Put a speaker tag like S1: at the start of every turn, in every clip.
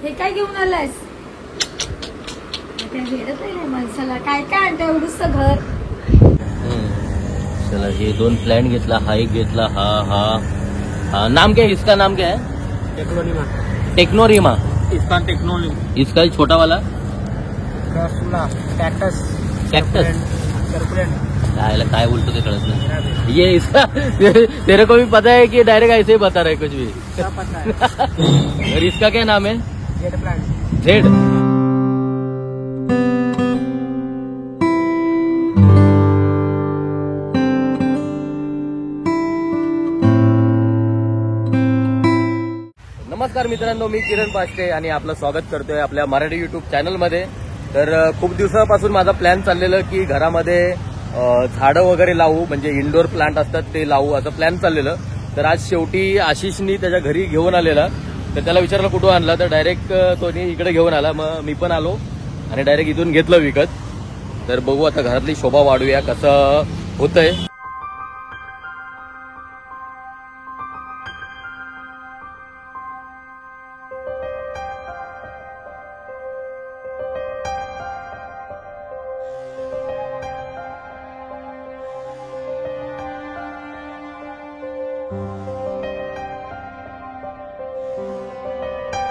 S1: हे काय घेऊन आलायस? काय भेटत नाही माणसाला, काय काय आणतं एवढंसं घर.
S2: चला ये 2 प्लांट घेतला, हा एक घेतला, हा नाम क्या है इसका? नाम क्या है?
S3: टेक्नोरिमा.
S2: टेक्नोरिमा.
S3: इसका टेक्नोरिमा.
S2: इसका छोटा वाला
S3: कैक्टस.
S2: काय बोलतो ते कळत नाही. ये इसका तेरे को भी पता है कि डायरेक्ट ऐसे ही बता रहे कुछ भी.
S3: सब पता है.
S2: और इसका क्या नाम है?
S3: Jade plant.
S2: जेड. नमस्कार मित्रांनो, मी किरण पाष्टे आणि आपलं स्वागत करतोय आपल्या मराठी युट्यूब चॅनलमध्ये. तर खूप दिवसापासून माझा प्लॅन चाललेला की घरामध्ये झाडं वगैरे लावू, म्हणजे इंडोर प्लांट असतात ते लावू, असं प्लॅन चाललेलं. तर आज शेवटी आशिषनी त्याच्या घरी घेऊन आलेला. तर त्याला विचारलं कुठून आणला, तर डायरेक्ट तो इकडे घेऊन आला. मग मी पण आलो आणि डायरेक्ट इथून घेतलं विकत. तर बघू आता घरातली शोभा वाढूया, कसं होतंय.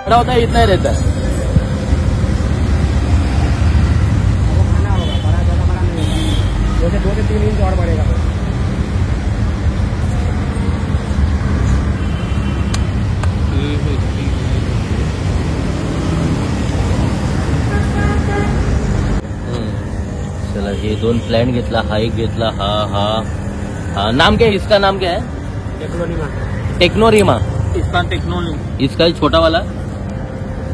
S2: खड़ा होता है इतना ही रहता है.
S3: खाना होगा बड़ा, ज्यादा बड़ा नहीं होगा. जैसे 2 से 3 इंच और बढ़ेगा.
S2: चला ये 2 प्लांट घेतला, हा एक घेतला, हा नाम क्या है इसका? नाम क्या है?
S3: टेक्नोरिमा.
S2: टेक्नोरिमा.
S3: इसका टेक्नोरिमा.
S2: इसका छोटा वाला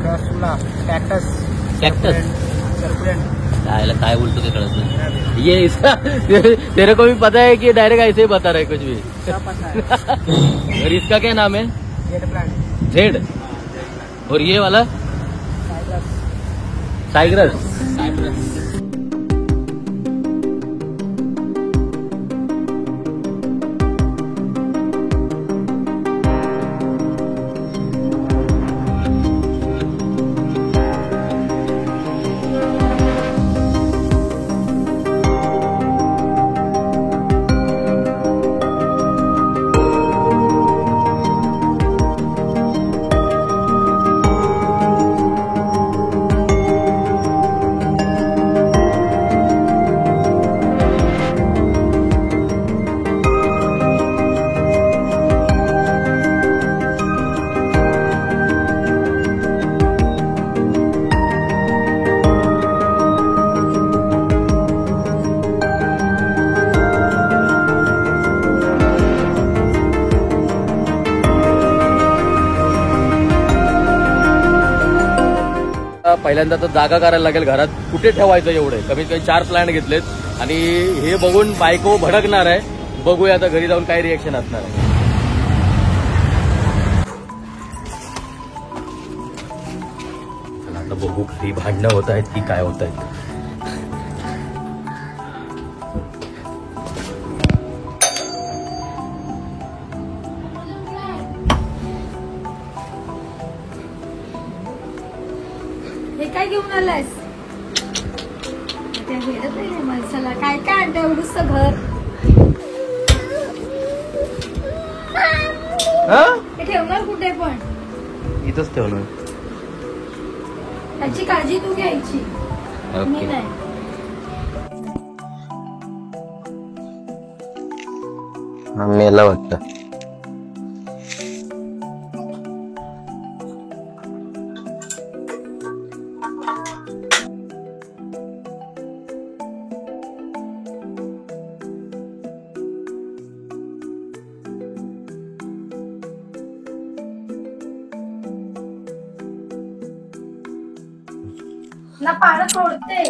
S3: कैक्टस.
S2: काय बोलतो ते कळत नाही. ये इसका तेरे को भी पता है कि डायरेक्ट ऐसे ही बता रहे कुछ भी.
S3: सब पता है.
S2: और इसका क्या नाम है?
S3: Jade plant.
S2: जेड. और ये वाला साइग्रस. पहिल्यांदा तर जागा करायला लागेल घरात. कुठे ठेवायचं एवढे? कमीत कमी 4 प्लांट घेतलेत आणि हे बघून बायको भडकणार आहे. बघूया आता घरी जाऊन काय रिएक्शन असणार आहे. आता बघू घरी भांडणं होत आहेत की काय होत आहेत.
S1: हे काय घेऊन आलायस? काय भेटत नाही माणसाला, काय काय आणतं एवढंसं घर. हे ठेवणार कुठे पण?
S2: इथंच ठेवलं.
S1: त्याची काळजी तू घ्यायची, मी नाही.
S2: मेला वाटतं.
S1: ना पानं तोडते.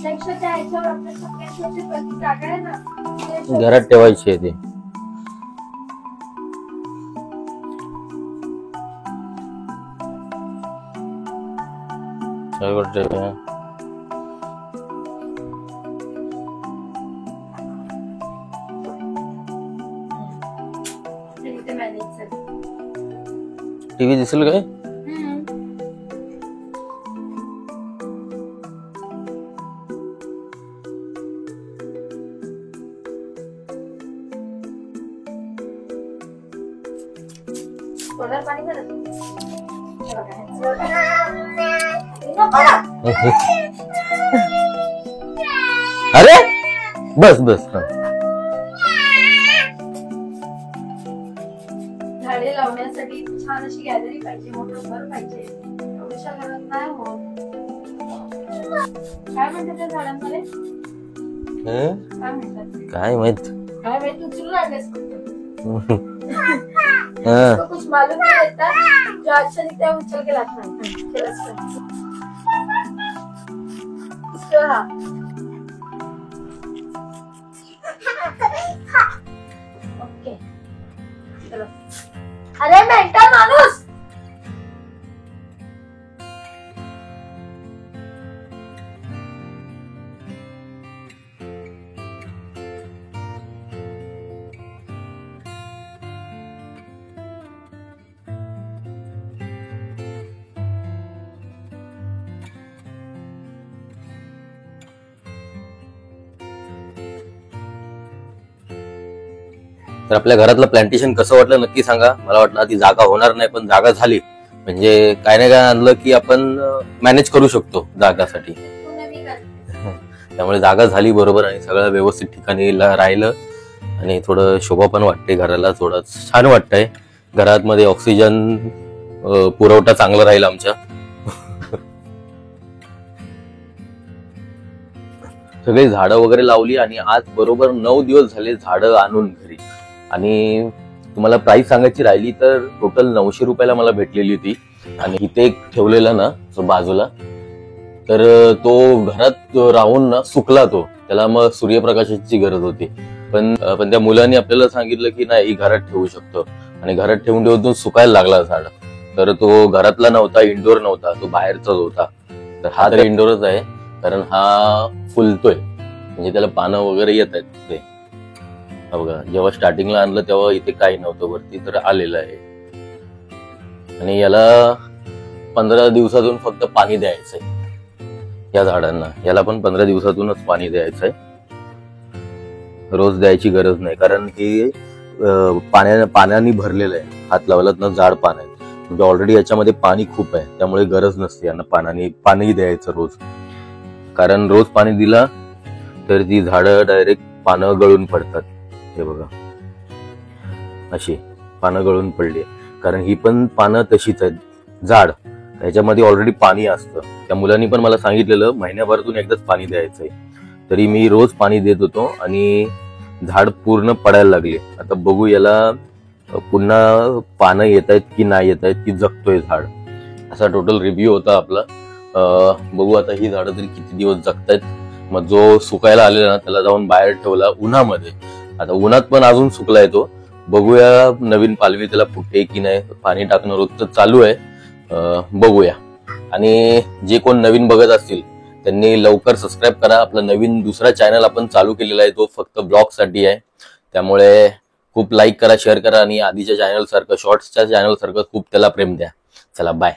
S1: त्याच्या ह्याच्यावर आपल्या सगळ्यांची जागा आहे ना,
S2: घरात ठेवायची आहे ती. टीव्ही दिसेल काय?
S1: तोंडावर पाणी भरत. हे बघा, हे बघा.
S2: अरे बस बस.
S1: झाडे लावण्यासाठी छान अशी गॅलरी पाहिजे, मोठं घर पाहिजे. एवढ्याशा घरात नाही होत. काय म्हणतात त्या झाडांमध्ये? काय म्हणतात?
S2: काय माहित.
S1: काय माहित, उचलून आणलेस कुछ मालूम नहीं रहता जो अच्छा दिखता है उछल के लाता है. इसको हाँ. ओके चलो. अरे मेंटल माणूस.
S2: तर आपल्या घरातलं प्लांटेशन कसं वाटलं नक्की सांगा. मला वाटलं ती जागा होणार नाही, पण जागा झाली म्हणजे काय नाही काय आणलं की आपण मॅनेज करू शकतो जागासाठी. त्यामुळे जागा झाली बरोबर आणि सगळं व्यवस्थित ठिकाणी राहिलं आणि थोडं शोभा पण वाटते घराला. थोडं छान वाटतंय. घरात मध्ये ऑक्सिजन पुरवठा चांगला राहील आमच्या. सगळी झाडं वगैरे लावली आणि आज बरोबर 9 दिवस झाले झाडं आणून घरी. आणि तुम्हाला प्राइस सांगायची राहिली तर टोटल 900 रुपयाला मला भेटलेली होती. आणि इथे एक ठेवलेला ना बाजूला, तर तो घरात राहून ना सुकला तो. त्याला मग सूर्यप्रकाशाची गरज होती. पण त्या मुलांनी आपल्याला सांगितलं की नाही घरात ठेवू शकतो. आणि घरात ठेवून सुकायला लागला झाड. तर तो घरातला नव्हता, इंडोर नव्हता, तो बाहेरचाच होता. तर हा तर इंडोरच आहे कारण हा फुलतोय म्हणजे त्याला पानं वगैरे येत आहेत. ते बघा, जेव्हा स्टार्टिंगला आणलं तेव्हा इथे काही नव्हतं वरती, तर आलेलं आहे. आणि याला 15 दिवसातून फक्त पाणी द्यायचंय या झाडांना. याला पण 15 दिवसातूनच पाणी द्यायचंय. रोज द्यायची गरज नाही कारण हे पाण्याने भरलेलं आहे. हात लावलात ना झाड पाण्यात म्हणजे ऑलरेडी याच्यामध्ये पाणी खूप आहे. त्यामुळे गरज नसते यांना पाणी द्यायचं रोज. कारण रोज पाणी दिला तर ती झाडं डायरेक्ट पानं गळून पडतात. हे बघा, अशी पानं गळून पडली कारण ही पण पानं तशीच आहेत झाड. त्याच्यामध्ये ऑलरेडी पाणी असतं. त्या मुलांनी पण मला सांगितलेलं महिन्याभरातून एकदाच पाणी द्यायचंय. तरी मी रोज पाणी देत होतो आणि झाड पूर्ण पडायला लागले. आता बघू याला पुन्हा पानं येत आहेत की नाही येत आहेत, की जगतोय झाड. असा टोटल रिव्ह्यू होता आपला. बघू आता ही झाडं तरी किती दिवस जगतायत. मग जो सुकायला आलेला ना त्याला जाऊन बाहेर ठेवला उन्हामध्ये. आता उन्हात पण अजून सुकलाय तो. बघूया नवीन पालवी त्याला फुटते की नाही. पाणी टाकणं रोजचं चालू आहे. बघूया. आणि जे कोण नवीन बघत असतील त्यांनी लवकर सबस्क्राईब करा. आपला नवीन दुसरा चॅनल आपण चालू केलेला आहे, तो फक्त ब्लॉग साठी आहे. त्यामुळे खूप लाईक करा, शेअर करा आणि आधीच्या चॅनल सारखं, शॉर्ट्सच्या चॅनल सारखं खूप त्याला प्रेम द्या. चला बाय.